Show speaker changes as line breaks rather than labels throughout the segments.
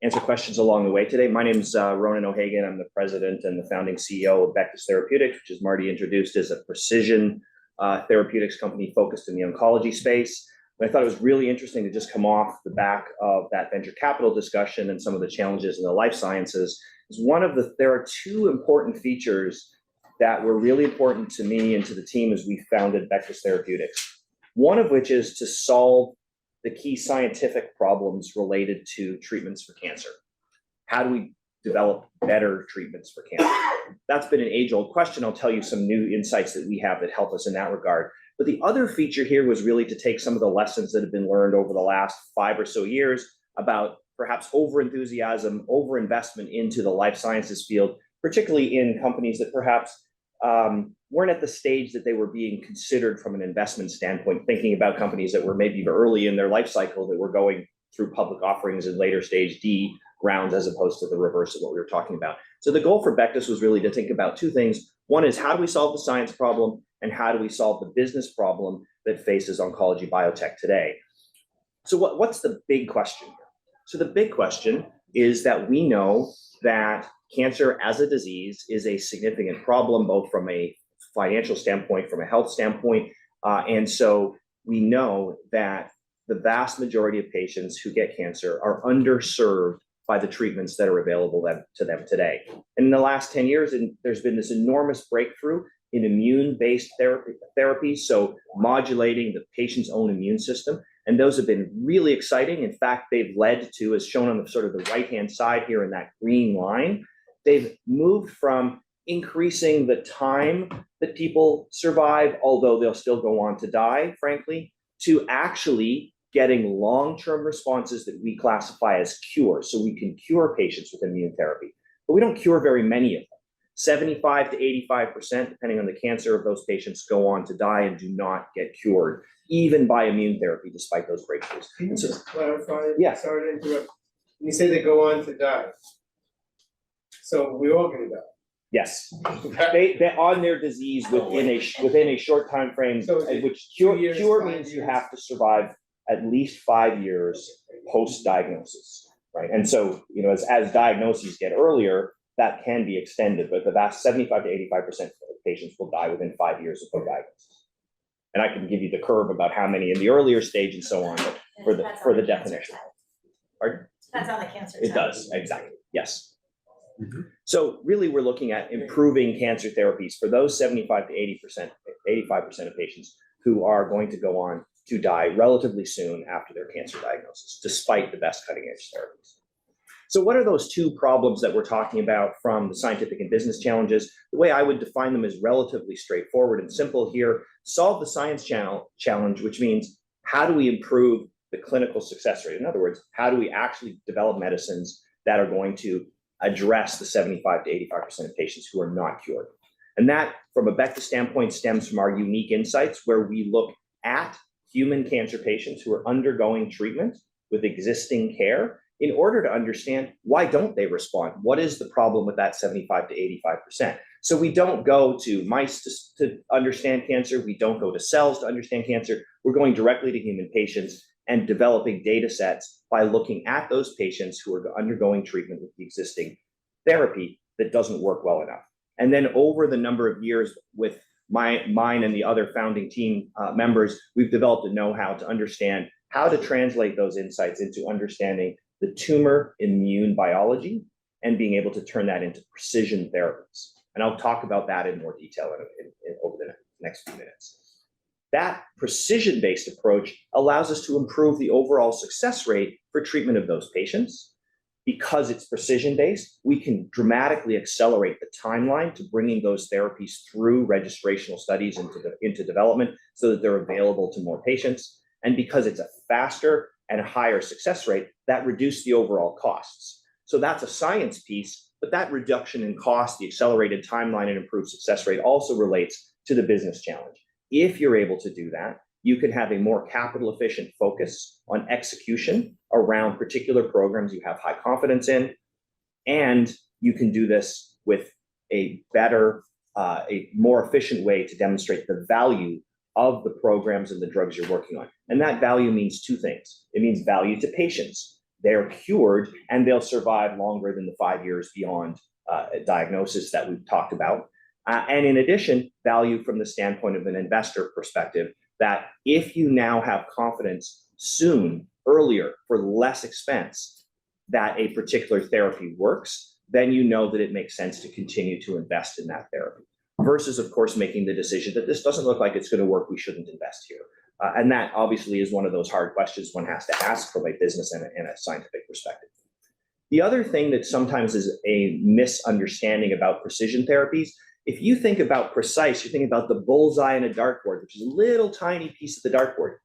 answer questions along the way today. My name is Ronan O'Hagan. I'm the president and the founding CEO of Bectas Therapeutics, which, as Marty introduced, is a precision therapeutics company focused in the oncology space. And I thought it was really interesting to just come off the back of that venture capital discussion and some of the challenges in the life sciences. There are two important features that were really important to me and to the team as we founded Bectas Therapeutics. One of which is to solve the key scientific problems related to treatments for cancer. How do we develop better treatments for cancer? That's been an age-old question. I'll tell you some new insights that we have that help us in that regard. But the other feature here was really to take some of the lessons that have been learned over the last 5 or so years about perhaps over-enthusiasm, over-investment into the life sciences field, particularly in companies that perhaps weren't at the stage that they were being considered from an investment standpoint, thinking about companies that were maybe early in their life cycle that were going through public offerings and later stage D rounds, as opposed to the reverse of what we were talking about. So the goal for Bectas was really to think about two things. One is, how do we solve the science problem, and how do we solve the business problem that faces oncology biotech today? So what's the big question here? So the big question is that we know that cancer as a disease is a significant problem, both from a financial standpoint, from a health standpoint. And so we know that the vast majority of patients who get cancer are underserved by the treatments that are available to them today. And in the last 10 years, there's been this enormous breakthrough in immune-based therapy, so modulating the patient's own immune system. And those have been really exciting. In fact, they've led to, as shown on the sort of the right-hand side here in that green line, they've moved from increasing the time that people survive, although they'll still go on to die, frankly, to actually getting long-term responses that we classify as cures. So we can cure patients with immune therapy, but we don't cure very many of them. 75 to 85%, depending on the cancer of those patients, go on to die and do not get cured, even by immune therapy, despite those breakthroughs.
Can you just clarify?
Yeah.
Sorry to interrupt. When you say they go on to die, so we're all going to die.
Yes, they on their disease within a short time frame,
So
which
cure
means you have to survive at least 5 years post-diagnosis, right? And so, as diagnoses get earlier, that can be extended, but the vast 75 to 85% of patients will die within 5 years of diagnosis. And I can give you the curve about how many in the earlier stage and so on, but for the definition. Pardon?
Depends on the cancer.
It does, exactly, yes. Mm-hmm. So really, we're looking at improving cancer therapies for those 75 to 85% of patients who are going to go on to die relatively soon after their cancer diagnosis, despite the best cutting-edge therapies. So what are those two problems that we're talking about from the scientific and business challenges? The way I would define them is relatively straightforward and simple here. Solve the science challenge, which means how do we improve the clinical success rate? In other words, how do we actually develop medicines that are going to address the 75 to 85% of patients who are not cured? And that, from a Bectas standpoint, stems from our unique insights, where we look at human cancer patients who are undergoing treatment with existing care in order to understand, why don't they respond? What is the problem with that 75 to 85%? So we don't go to mice to understand cancer. We don't go to cells to understand cancer. We're going directly to human patients and developing data sets by looking at those patients who are undergoing treatment with the existing therapy that doesn't work well enough. And then over the number of years with mine and the other founding team members, we've developed a know-how to understand how to translate those insights into understanding the tumor immune biology and being able to turn that into precision therapies. And I'll talk about that in more detail over the next few minutes. That precision-based approach allows us to improve the overall success rate for treatment of those patients. Because it's precision-based, we can dramatically accelerate the timeline to bringing those therapies through registrational studies into development so that they're available to more patients. And because it's a faster and a higher success rate, that reduces the overall costs. So that's a science piece, but that reduction in cost, the accelerated timeline and improved success rate also relates to the business challenge. If you're able to do that, you can have a more capital efficient focus on execution around particular programs you have high confidence in, and you can do this with a better, a more efficient way to demonstrate the value of the programs and the drugs you're working on. And that value means two things. It means value to patients. they're cured and they'll survive longer than the 5 years beyond diagnosis that we've talked about. And in addition, value from the standpoint of an investor perspective, that if you now have confidence soon, earlier, for less expense, that a particular therapy works, then you know that it makes sense to continue to invest in that therapy. Versus, of course, making the decision that this doesn't look like it's going to work, we shouldn't invest here. And that obviously is one of those hard questions one has to ask from a business and a scientific perspective. The other thing that sometimes is a misunderstanding about precision therapies, if you think about precise, you're thinking about the bullseye in a dartboard, which is a little tiny piece of the dartboard.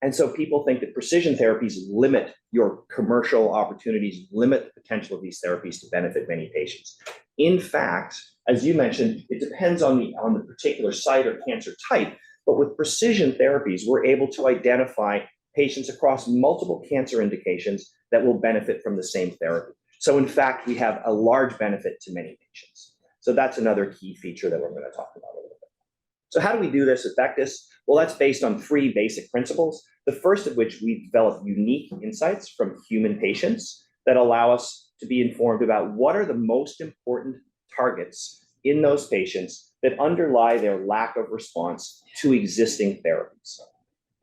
And so people think that precision therapies limit your commercial opportunities, limit the potential of these therapies to benefit many patients. In fact, as you mentioned, it depends on the particular site or cancer type, but with precision therapies, we're able to identify patients across multiple cancer indications that will benefit from the same therapy. So in fact, we have a large benefit to many patients. So that's another key feature that we're going to talk about a little bit. So how do we do this at Bectas? Well, that's based on 3 basic principles. The first of which, we develop unique insights from human patients that allow us to be informed about what are the most important targets in those patients that underlie their lack of response to existing therapies.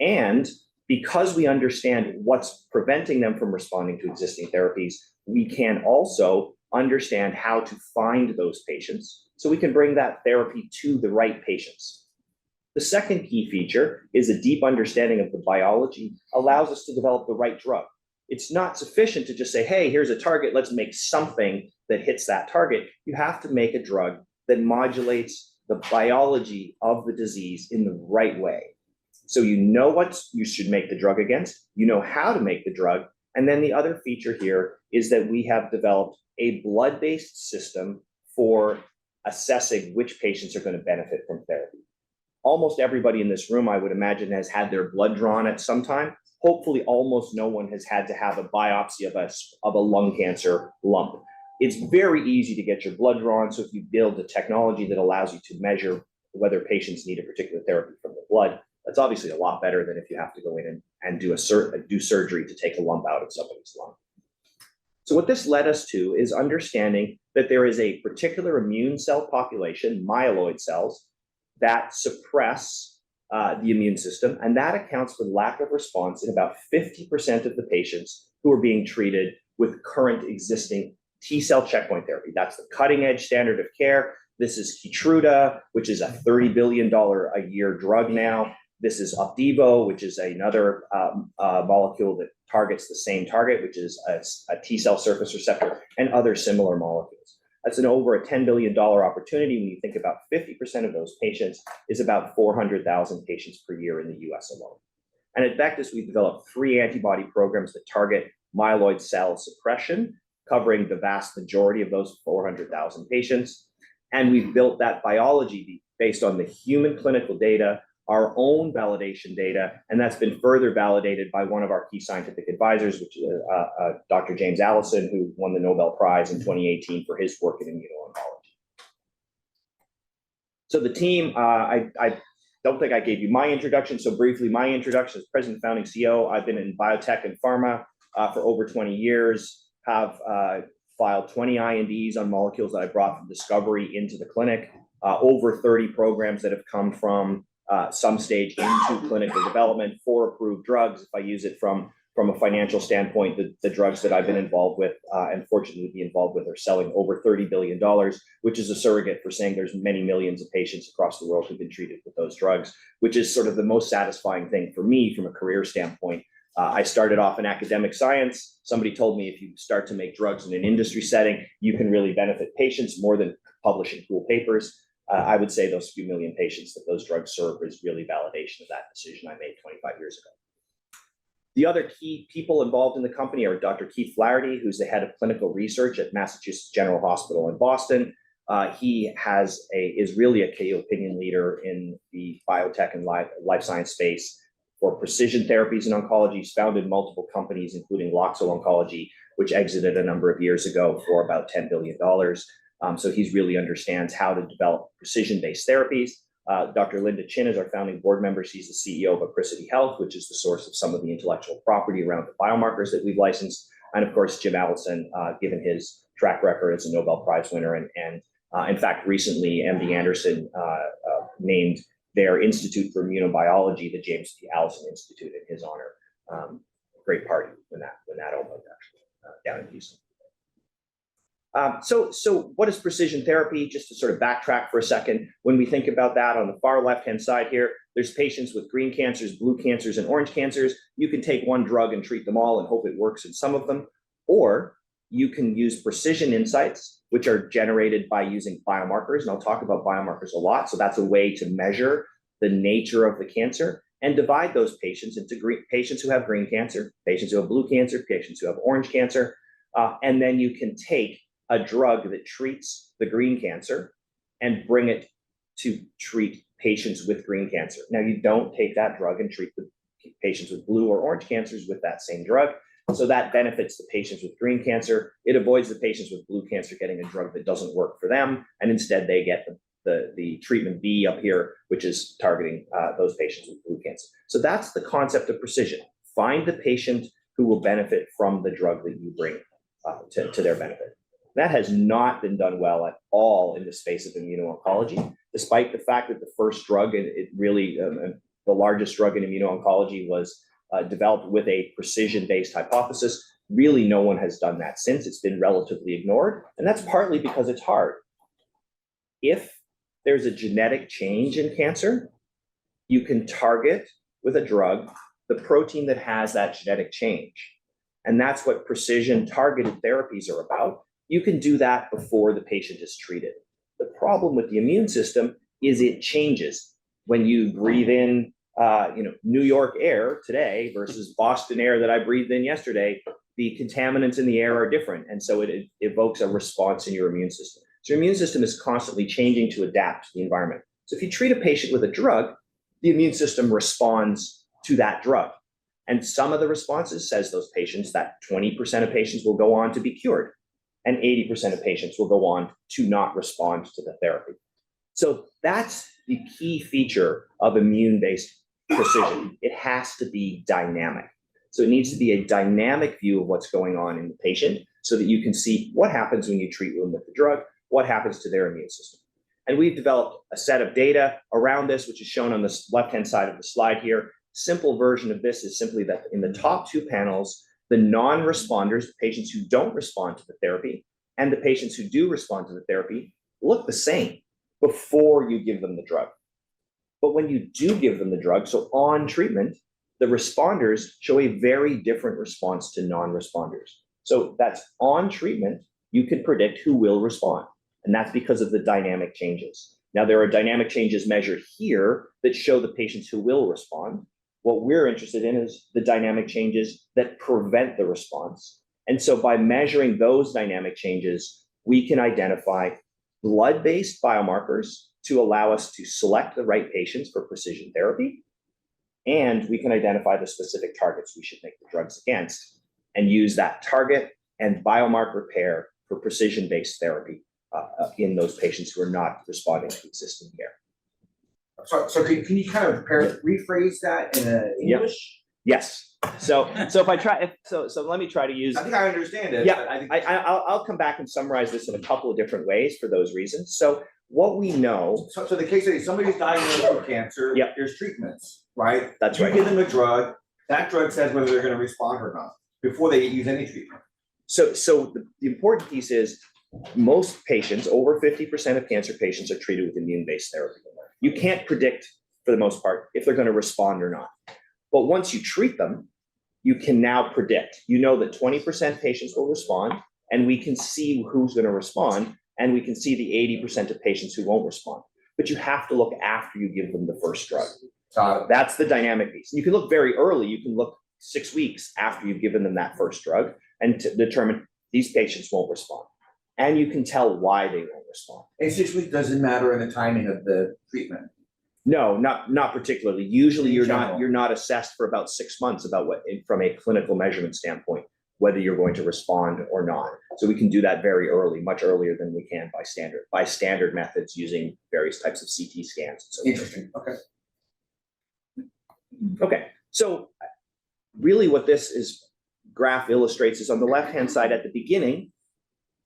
And because we understand what's preventing them from responding to existing therapies, we can also understand how to find those patients so we can bring that therapy to the right patients. The second key feature is a deep understanding of the biology allows us to develop the right drug. It's not sufficient to just say, hey, here's a target, let's make something that hits that target. You have to make a drug that modulates the biology of the disease in the right way. So you know what you should make the drug against, you know how to make the drug, and then the other feature here is that we have developed a blood-based system for assessing which patients are going to benefit from therapy. Almost everybody in this room, I would imagine, has had their blood drawn at some time. Hopefully, almost no one has had to have a biopsy of a lung cancer lump. It's very easy to get your blood drawn, so if you build a technology that allows you to measure whether patients need a particular therapy from the blood, that's obviously a lot better than if you have to go in and do surgery to take a lump out of somebody's lung. So what this led us to is understanding that there is a particular immune cell population, myeloid cells, that suppress the immune system, and that accounts for lack of response in about 50% of the patients who are being treated with current existing T-cell checkpoint therapy. That's the cutting edge standard of care. This is Keytruda, which is a $30 billion a year drug now. This is Opdivo, which is another molecule that targets the same target, which is a T-cell surface receptor, and other similar molecules. That's an over a $10 billion opportunity when you think about 50% of those patients is about 400,000 patients per year in the US alone. And at Bectas, we've developed 3 antibody programs that target myeloid cell suppression, covering the vast majority of those 400,000 patients. And we've built that biology based on the human clinical data, our own validation data, and that's been further validated by one of our key scientific advisors, which is Dr. James Allison, who won the Nobel Prize in 2018 for his work in immuno-oncology. So the team, I don't think I gave you my introduction, so briefly, my introduction as President and Founding CEO. I've been in biotech and pharma for over 20 years, have filed 20 INDs on molecules that I brought from discovery into the clinic, over 30 programs that have come from some stage into clinical development, 4 approved drugs. If I use it from a financial standpoint, the drugs that I've been involved with and fortunate to be involved with are selling over $30 billion, which is a surrogate for saying there's many millions of patients across the world who've been treated with those drugs, which is sort of the most satisfying thing for me from a career standpoint. I started off in academic science. Somebody told me if you start to make drugs in an industry setting, you can really benefit patients more than publishing cool papers. I would say those few million patients that those drugs serve is really validation of that decision I made 25 years ago. The other key people involved in the company are Dr. Keith Flaherty, who's the head of clinical research at Massachusetts General Hospital in Boston. He is really a key opinion leader in the biotech and life science space for precision therapies in oncology. He's founded multiple companies, including Loxo Oncology, which exited a number of years ago for about $10 billion. So he really understands how to develop precision-based therapies. Dr. Linda Chin is our founding board member. She's the CEO of Apricity Health, which is the source of some of the intellectual property around the biomarkers that we've licensed. And of course, Jim Allison, given his track record as a Nobel Prize winner. And in fact, recently, MD Anderson named their Institute for Immunobiology the James P. Allison Institute in his honor. Great party when that opened, actually, down in Houston. So what is precision therapy? Just to sort of backtrack for a second, when we think about that on the far left-hand side here, there's patients with green cancers, blue cancers, and orange cancers. You can take one drug and treat them all and hope it works in some of them, or you can use precision insights, which are generated by using biomarkers, and I'll talk about biomarkers a lot. So that's a way to measure the nature of the cancer and divide those patients into patients who have green cancer, patients who have blue cancer, patients who have orange cancer, and then you can take a drug that treats the green cancer and bring it to treat patients with green cancer. Now, you don't take that drug and treat the patients with blue or orange cancers with that same drug. So that benefits the patients with green cancer. It avoids the patients with blue cancer getting a drug that doesn't work for them. And instead they get the treatment B up here, which is targeting those patients with blue cancer. So that's the concept of precision. Find the patient who will benefit from the drug that you bring to their benefit. That has not been done well at all in the space of immuno-oncology, despite the fact that the first drug, the largest drug in immuno-oncology was developed with a precision-based hypothesis. Really, no one has done that since. It's been relatively ignored, and that's partly because it's hard. If there's a genetic change in cancer, you can target with a drug the protein that has that genetic change. And that's what precision targeted therapies are about. You can do that before the patient is treated. The problem with the immune system is it changes. When you breathe in New York air today versus Boston air that I breathed in yesterday, the contaminants in the air are different. And so it evokes a response in your immune system. So your immune system is constantly changing to adapt to the environment. So if you treat a patient with a drug, the immune system responds to that drug. And some of the responses, says those patients, that 20% of patients will go on to be cured, and 80% of patients will go on to not respond to the therapy. So that's the key feature of immune-based precision. It has to be dynamic. So it needs to be a dynamic view of what's going on in the patient so that you can see what happens when you treat them with the drug, what happens to their immune system. And we've developed a set of data around this, which is shown on the left-hand side of the slide here. Simple version of this is simply that in the top two panels, the non-responders, the patients who don't respond to the therapy, and the patients who do respond to the therapy look the same before you give them the drug. But when you do give them the drug, so on treatment, the responders show a very different response to non-responders. So that's on treatment, you can predict who will respond. And that's because of the dynamic changes. Now, there are dynamic changes measured here that show the patients who will respond. What we're interested in is the dynamic changes that prevent the response. And so by measuring those dynamic changes, we can identify blood-based biomarkers to allow us to select the right patients for precision therapy. And we can identify the specific targets we should make the drugs against and use that target and biomarker pair for precision-based therapy in those patients who are not responding to existing care.
So can you kind of rephrase that in English?
Yes. So if I try, so let me try to use.
I think I understand it.
Yeah, I'll come back and summarize this in a couple of different ways for those reasons. So what we know.
So the case study, somebody's diagnosed with cancer.
Yep.
There's treatments, right?
That's right.
You give them a drug. That drug says whether they're going to respond or not before they use any treatment.
So the important piece is most patients, over 50% of cancer patients, are treated with immune-based therapy. You can't predict, for the most part, if they're going to respond or not. But once you treat them, you can now predict. You know that 20% patients will respond, and we can see who's going to respond, and we can see the 80% of patients who won't respond. But you have to look after you give them the first drug. That's the dynamic piece. You can look very early. You can look 6 weeks after you've given them that first drug and to determine these patients won't respond. And you can tell why they won't respond.
And 6 weeks doesn't matter in the timing of the treatment.
No, not particularly. Usually you're not assessed for about 6 months about what from a clinical measurement standpoint. whether you're going to respond or not. So we can do that very early, much earlier than we can by standard methods using various types of CT scans. And so
Interesting, okay.
Okay, so really what this graph illustrates is on the left-hand side at the beginning,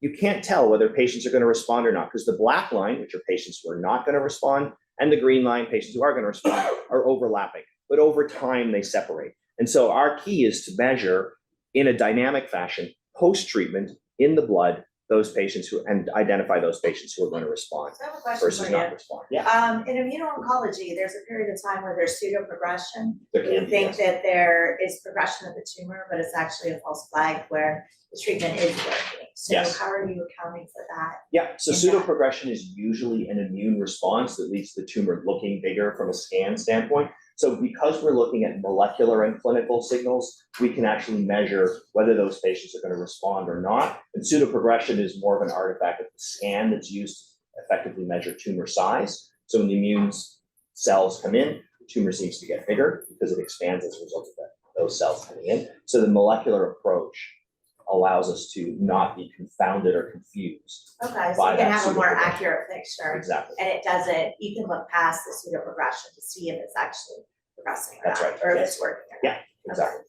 you can't tell whether patients are going to respond or not, because the black line, which are patients who are not going to respond, and the green line, patients who are going to respond, are overlapping. But over time, they separate. And so our key is to measure in a dynamic fashion, post-treatment in the blood, those patients and identify those patients who are going to respond
So I have a question
versus
for you.
not respond. Yeah.
In immuno-oncology, there's a period of time where there's pseudo-progression.
There can
You
be,
think
yes.
that there is progression of the tumor, but it's actually a false flag where the treatment is working. So
Yes.
how are you accounting for that?
Yeah, so
in that.
pseudo-progression is usually an immune response that leads to the tumor looking bigger from a scan standpoint. So because we're looking at molecular and clinical signals, we can actually measure whether those patients are going to respond or not. And pseudo-progression is more of an artifact of the scan that's used to effectively measure tumor size. So when the immune cells come in, the tumor seems to get bigger because it expands as a result of those cells coming in. So the molecular approach allows us to not be confounded or confused.
Okay, so
By
you can
that
have a more
pseudo-progression.
accurate picture.
Exactly.
And it doesn't, you can look past the pseudo-progression to see if it's actually progressing or
That's
not,
right,
or if
yes.
it's working or
Yeah,
not.
exactly.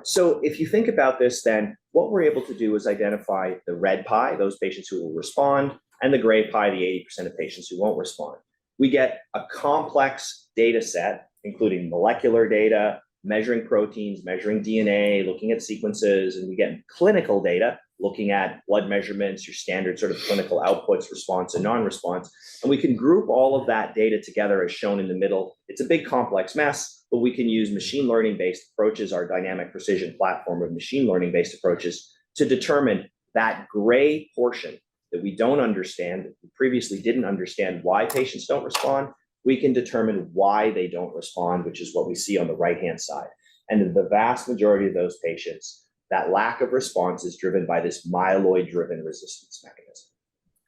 So if you think about this, then what we're able to do is identify the red pie, those patients who will respond, and the gray pie, the 80% of patients who won't respond. We get a complex data set, including molecular data, measuring proteins, measuring DNA, looking at sequences, and we get clinical data, looking at blood measurements, your standard sort of clinical outputs, response and non-response. And we can group all of that data together as shown in the middle. It's a big complex mess, but we can use machine learning-based approaches, our dynamic precision platform of machine learning-based approaches, to determine that gray portion that we don't understand, we previously didn't understand why patients don't respond. We can determine why they don't respond, which is what we see on the right-hand side. And in the vast majority of those patients, that lack of response is driven by this myeloid-driven resistance mechanism.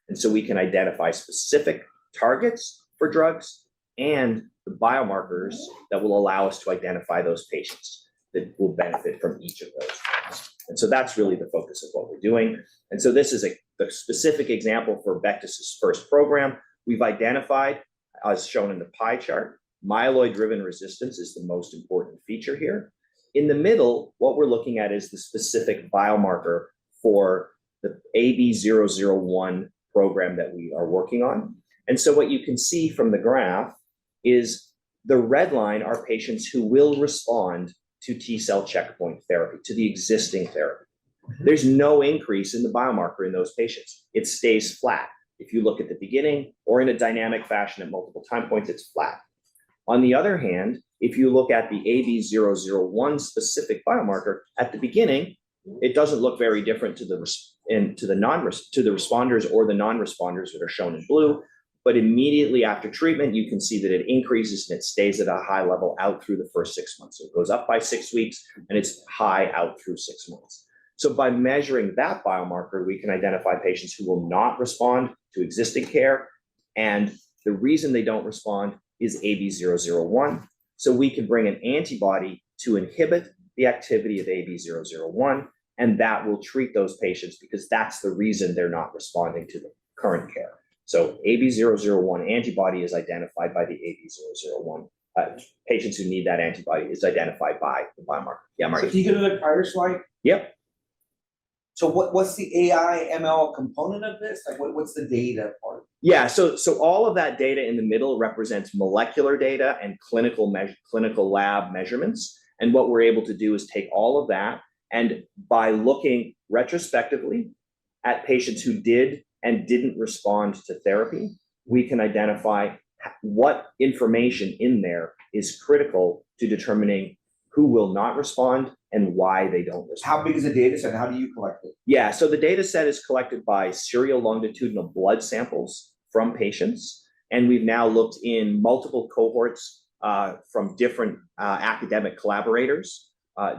And so we can identify specific targets for drugs and the biomarkers that will allow us to identify those patients that will benefit from each of those drugs. And so that's really the focus of what we're doing. And so this is a specific example for Bectas's first program. We've identified, as shown in the pie chart, myeloid-driven resistance is the most important feature here. In the middle, what we're looking at is the specific biomarker for the AB001 program that we are working on. And so what you can see from the graph is the red line are patients who will respond to T-cell checkpoint therapy, to the existing therapy. There's no increase in the biomarker in those patients. It stays flat. If you look at the beginning or in a dynamic fashion at multiple time points, it's flat. On the other hand, if you look at the AB001 specific biomarker at the beginning, it doesn't look very different to the responders or the non-responders that are shown in blue. But immediately after treatment, you can see that it increases and it stays at a high level out through the first 6 months. So it goes up by 6 weeks and it's high out through 6 months. So by measuring that biomarker, we can identify patients who will not respond to existing care. And the reason they don't respond is AB001. So we can bring an antibody to inhibit the activity of AB001, and that will treat those patients because that's the reason they're not responding to the current care. So AB001 antibody is identified by the AB001. Patients who need that antibody is identified by the biomarker. Yeah,
So
Marty.
can you go to the prior slide?
Yep.
So what's the AI ML component of this? Like what's the data part?
Yeah, so all of that data in the middle represents molecular data and clinical lab measurements. And what we're able to do is take all of that, and by looking retrospectively at patients who did and didn't respond to therapy, we can identify what information in there is critical to determining who will not respond and why they don't respond.
How big is the data set? How do you collect it?
Yeah, so the data set is collected by serial longitudinal blood samples from patients. And we've now looked in multiple cohorts from different academic collaborators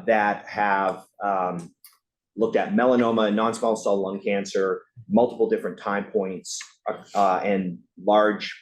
that have looked at melanoma, non-small cell lung cancer, multiple different time points, and large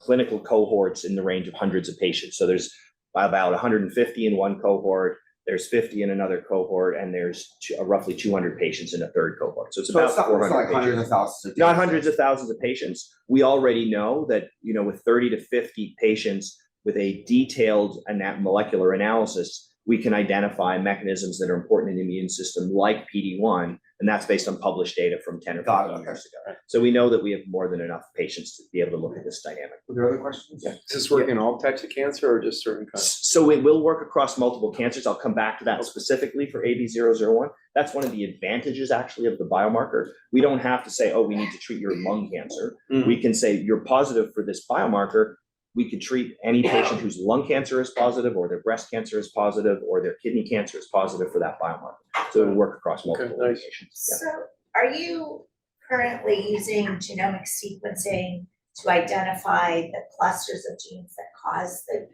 clinical cohorts in the range of hundreds of patients. So there's about 150 in one cohort, there's 50 in another cohort, and there's roughly 200 patients in a third cohort. So it's
So
about
it's not
400
like hundreds
patients.
of thousands of
Not
patients.
hundreds of thousands of patients. We already know that, with 30 to 50 patients with a detailed molecular analysis, we can identify mechanisms that are important in the immune system, like PD-1, and that's based on published data from 10 or 15 years ago. So we know that we have more than enough patients to be able to look at this dynamic.
Were there other questions?
Yeah.
Does this work in all types of cancer or just certain kinds?
So it will work across multiple cancers. I'll come back to that specifically for AB001. That's one of the advantages actually of the biomarker. We don't have to say, oh, we need to treat your lung cancer.
Mhm.
We can say you're positive for this biomarker. We could treat any patient whose lung cancer is positive, or their breast cancer is positive, or their kidney cancer is positive for that biomarker. So it will work across multiple
nice.
indications. Yeah.
So are you currently using genomic sequencing to identify the clusters of genes that cause the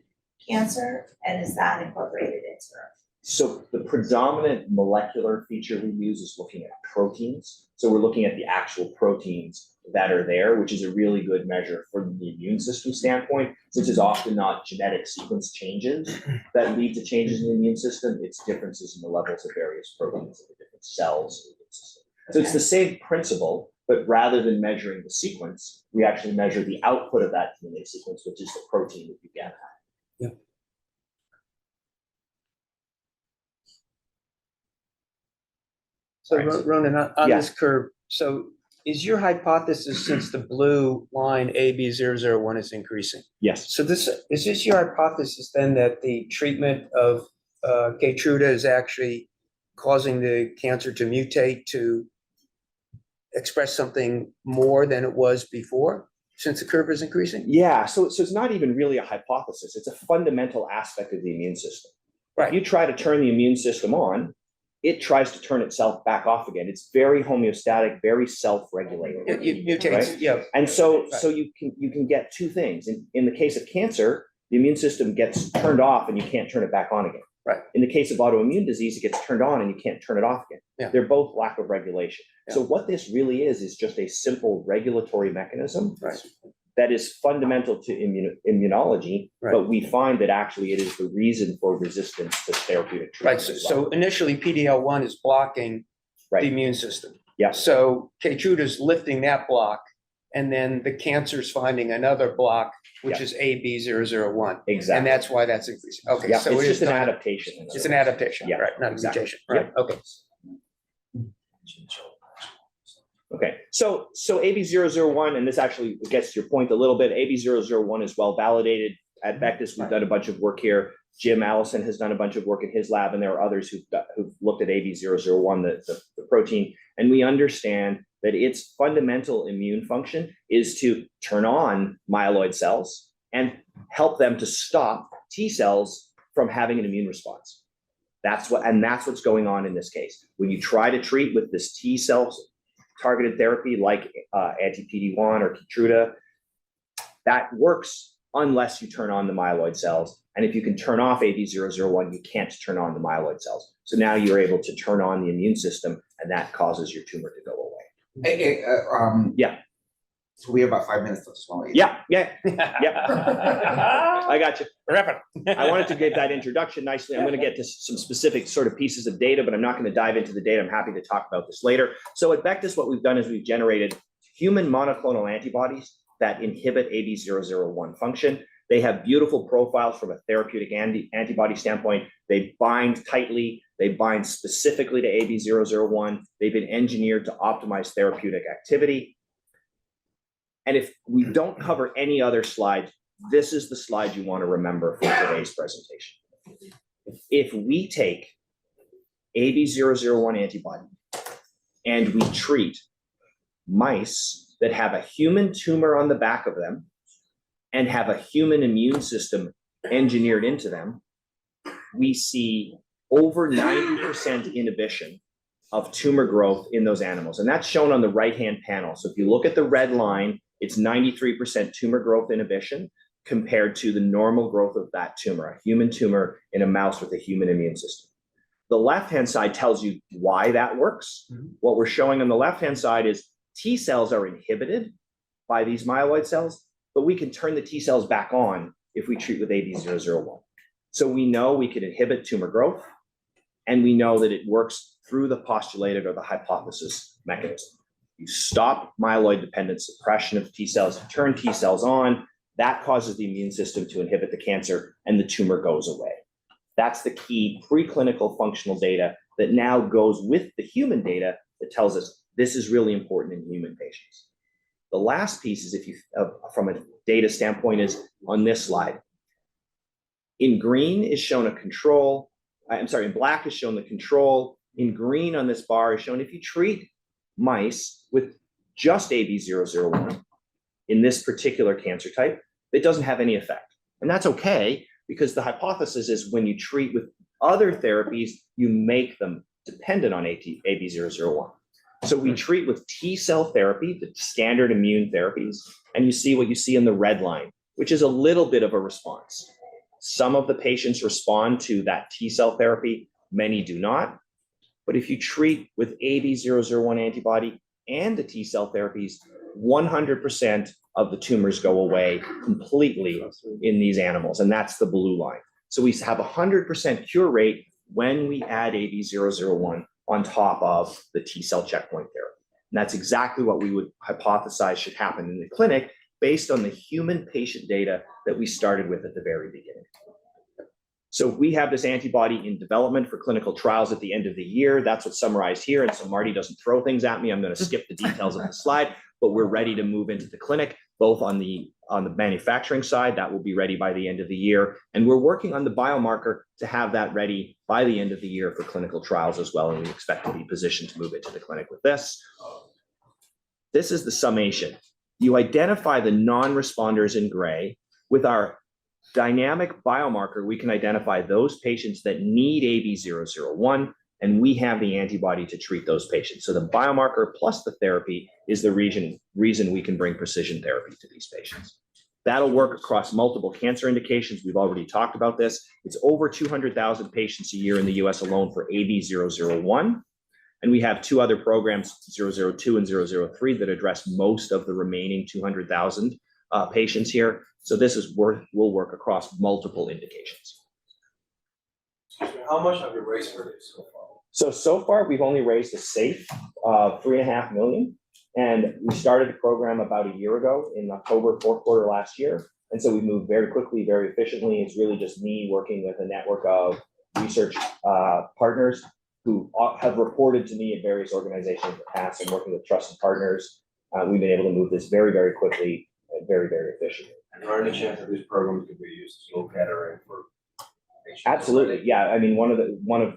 cancer? And is that incorporated into it?
So the predominant molecular feature we use is looking at proteins. So we're looking at the actual proteins that are there, which is a really good measure from the immune system standpoint, since it's often not genetic sequence changes that lead to changes in the immune system. It's differences in the levels of various proteins in the different cells in the immune system. So it's the same principle, but rather than measuring the sequence, we actually measure the output of that DNA sequence, which is the protein that you get.
So
Right.
Ronan, on
Yeah.
this curve, so is your hypothesis, since the blue line AB001 is increasing?
Yes.
So is this your hypothesis then that the treatment of Keytruda is actually causing the cancer to mutate to express something more than it was before, since the curve is increasing?
Yeah, so it's not even really a hypothesis. It's a fundamental aspect of the immune system.
Right.
If you try to turn the immune system on, it tries to turn itself back off again. It's very homeostatic, very self-regulating.
It mutates,
Right.
yeah.
And so you can get two things. In the case of cancer, the immune system gets turned off and you can't turn it back on again.
Right.
In the case of autoimmune disease, it gets turned on and you can't turn it off again.
Yeah.
They're both lack of regulation.
Yeah.
So what this really is just a simple regulatory mechanism
Right.
that is fundamental to immunology,
Right.
but we find that actually it is the reason for resistance to therapeutic
Right,
treatment.
so initially PDL1 is blocking the
Right.
immune system.
Yeah.
So Keytruda is lifting that block, and then the cancer's finding another block, which
Yeah.
is AB001.
Exactly.
And that's why that's increasing. Okay,
Yeah,
so
it's
it
just
is
an
not-
adaptation. in
It's
other
an
words.
adaptation,
Yeah,
right, not a
exactly.
mutation, right, okay.
Okay, so AB001, and this actually gets to your point a little bit, AB001 is well validated. At Bectas, we've done a bunch of work here. Jim Allison has done a bunch of work in his lab, and there are others who've looked at AB001, the protein, and we understand that its fundamental immune function is to turn on myeloid cells and help them to stop T cells from having an immune response. That's what's going on in this case. When you try to treat with this T cells targeted therapy like anti-PD-1 or Keytruda, that works unless you turn on the myeloid cells. And if you can turn off AB001, you can't turn on the myeloid cells. So now you're able to turn on the immune system, and that causes your tumor to go away.
Yeah. So we have about 5 minutes left. Just want to.
Yeah. I got you. I wanted to give that introduction nicely. I'm going to get to some specific sort of pieces of data, but I'm not going to dive into the data. I'm happy to talk about this later. So at Bectas, what we've done is we've generated human monoclonal antibodies that inhibit AB001 function. They have beautiful profiles from a therapeutic antibody standpoint. They bind tightly. They bind specifically to AB001. They've been engineered to optimize therapeutic activity. And if we don't cover any other slides, this is the slide you want to remember for today's presentation. If we take AB001 antibody and we treat mice that have a human tumor on the back of them and have a human immune system engineered into them, we see over 90% inhibition of tumor growth in those animals. And that's shown on the right-hand panel. So if you look at the red line, it's 93% tumor growth inhibition compared to the normal growth of that tumor, a human tumor in a mouse with a human immune system. The left-hand side tells you why that works. What we're showing on the left-hand side is T cells are inhibited by these myeloid cells, but we can turn the T cells back on if we treat with AB001. So we know we can inhibit tumor growth, and we know that it works through the postulated or the hypothesis mechanism. You stop myeloid-dependent suppression of T cells, you turn T cells on, that causes the immune system to inhibit the cancer, and the tumor goes away. That's the key preclinical functional data that now goes with the human data that tells us this is really important in human patients. The last piece is, if you, from a data standpoint, is on this slide. In green is shown a control. In black is shown the control. In green on this bar is shown if you treat mice with just AB001 in this particular cancer type, it doesn't have any effect. And that's okay, because the hypothesis is when you treat with other therapies, you make them dependent on AB001. So we treat with T cell therapy, the standard immune therapies, and you see what you see in the red line, which is a little bit of a response. Some of the patients respond to that T cell therapy, many do not. But if you treat with AB001 antibody and the T cell therapies, 100% of the tumors go away completely in these animals, and that's the blue line. So we have a 100% cure rate when we add AB001 on top of the T cell checkpoint therapy. And that's exactly what we would hypothesize should happen in the clinic based on the human patient data that we started with at the very beginning. So we have this antibody in development for clinical trials at the end of the year. That's what's summarized here. And so Marty doesn't throw things at me, I'm going to skip the details of the slide, but we're ready to move into the clinic, both on the manufacturing side. That will be ready by the end of the year. And we're working on the biomarker to have that ready by the end of the year for clinical trials as well. And we expect to be positioned to move into the clinic with this. This is the summation. You identify the non-responders in gray. With our dynamic biomarker, we can identify those patients that need AB001, and we have the antibody to treat those patients. So the biomarker plus the therapy is the reason we can bring precision therapy to these patients. That'll work across multiple cancer indications. We've already talked about this. It's over 200,000 patients a year in the US alone for AB001. And we have two other programs, 002 and 003, that address most of the remaining 200,000 patients here. So this will work across multiple indications.
How much have you raised for this so far?
So far, we've only raised a safe $3.5 million. And we started the program about a year ago in October, fourth quarter last year. And so we moved very quickly, very efficiently. It's really just me working with a network of research partners who have reported to me at various organizations in the past, and working with trusted partners. We've been able to move this very, very quickly and very, very efficiently.
And are there any chance that this program could be used as low catering for patients?
Absolutely, yeah. I mean,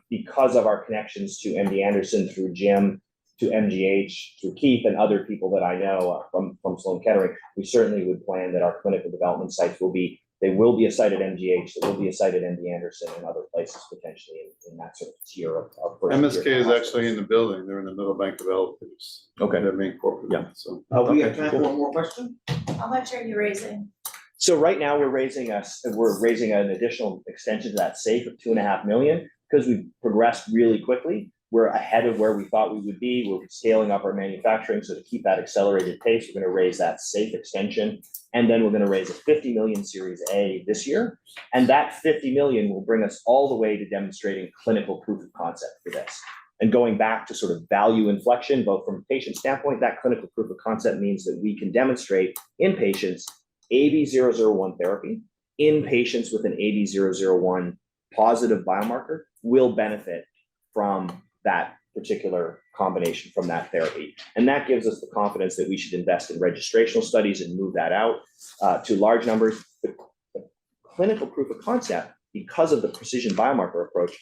because of our connections to MD Anderson through Jim, to MGH, through Keith, and other people that I know from Sloan Kettering, we certainly would plan that our clinical development sites will be a site at MGH, there will be a site at MD Anderson and other places potentially in that sort of tier of first
MSK
tier
is
hospitals.
actually in the building. They're in the middle bank developers.
Okay.
Their main corporate.
Yeah.
So.
We have time for one more question?
How much are you raising?
So right now we're raising an additional extension to that safe of $2.5 million because we've progressed really quickly. We're ahead of where we thought we would be. We're scaling up our manufacturing. So to keep that accelerated pace, we're going to raise that safe extension. And then we're going to raise a $50 million Series A this year. And that $50 million will bring us all the way to demonstrating clinical proof of concept for this. And going back to sort of value inflection, both from a patient standpoint, that clinical proof of concept means that we can demonstrate in patients AB001 therapy in patients with an AB001 positive biomarker will benefit from that particular combination, from that therapy. And that gives us the confidence that we should invest in registrational studies and move that out to large numbers. The clinical proof of concept, because of the precision biomarker approach,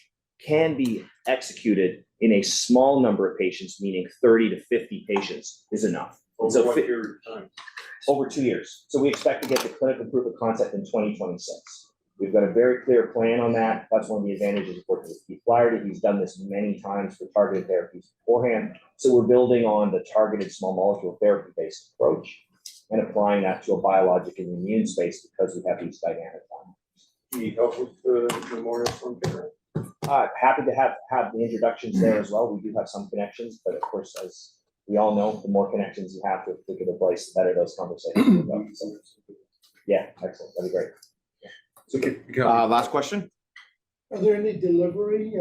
can be executed in a small number of patients, meaning 30 to 50 patients is enough.
Over what period of time?
Over 2 years. So we expect to get the clinical proof of concept in 2026. We've got a very clear plan on that. That's one of the advantages of working with Keith Flaherty. He's done this many times for targeted therapies beforehand. So we're building on the targeted small molecule therapy-based approach and applying that to a biologic and immune space because we have these dynamic ones.
Can you help with the Memorial Sloan Kettering?
Happy to have the introductions there as well. We do have some connections, but of course, as we all know, the more connections you have to a particular place, the better those conversations will go. So, yeah, excellent. That'd be great.
Last question. Are there any delivery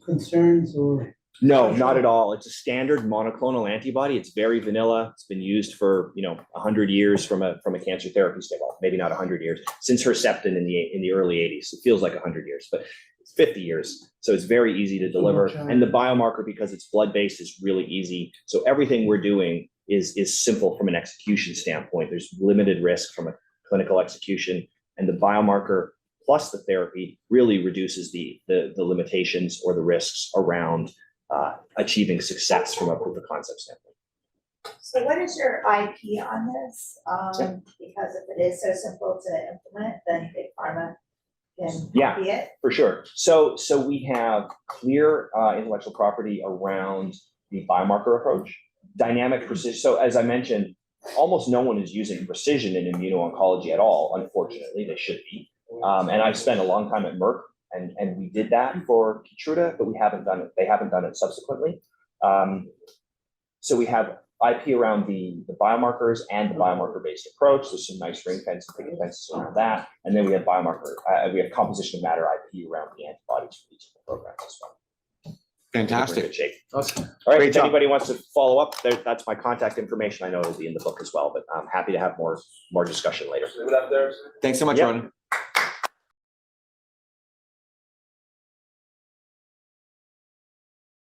concerns or?
No, not at all. It's a standard monoclonal antibody. It's very vanilla. It's been used for, 100 years from a cancer therapy standpoint. Well, maybe not 100 years, since Herceptin in the early 80s. It feels like 100 years, but it's 50 years. So it's very easy to deliver.
Okay.
And the biomarker, because it's blood-based, is really easy. So everything we're doing is simple from an execution standpoint. There's limited risk from a clinical execution, and the biomarker plus the therapy really reduces the limitations or the risks around achieving success from a proof of concept standpoint.
So what is your IP on this? Because if it is so simple to implement, then big pharma can
Yeah.
copy it.
For sure. So we have clear intellectual property around the biomarker approach, dynamic precision. So as I mentioned, almost no one is using precision in immuno-oncology at all. Unfortunately, they should be. And I spent a long time at Merck, and we did that for Keytruda, but we haven't done it. They haven't done it subsequently. So we have IP around the biomarkers and the biomarker-based approach. There's some nice ring fence and picket fences around that. And then we have we have composition of matter IP around the antibodies for each of the programs as well. We're in
Fantastic.
good shape.
Awesome.
All right,
Great
if
job.
anybody wants to follow up, that's my contact information. I know it'll be in the book as well, but I'm happy to have more discussion later.
Thanks so much,
Yeah.
Ronan.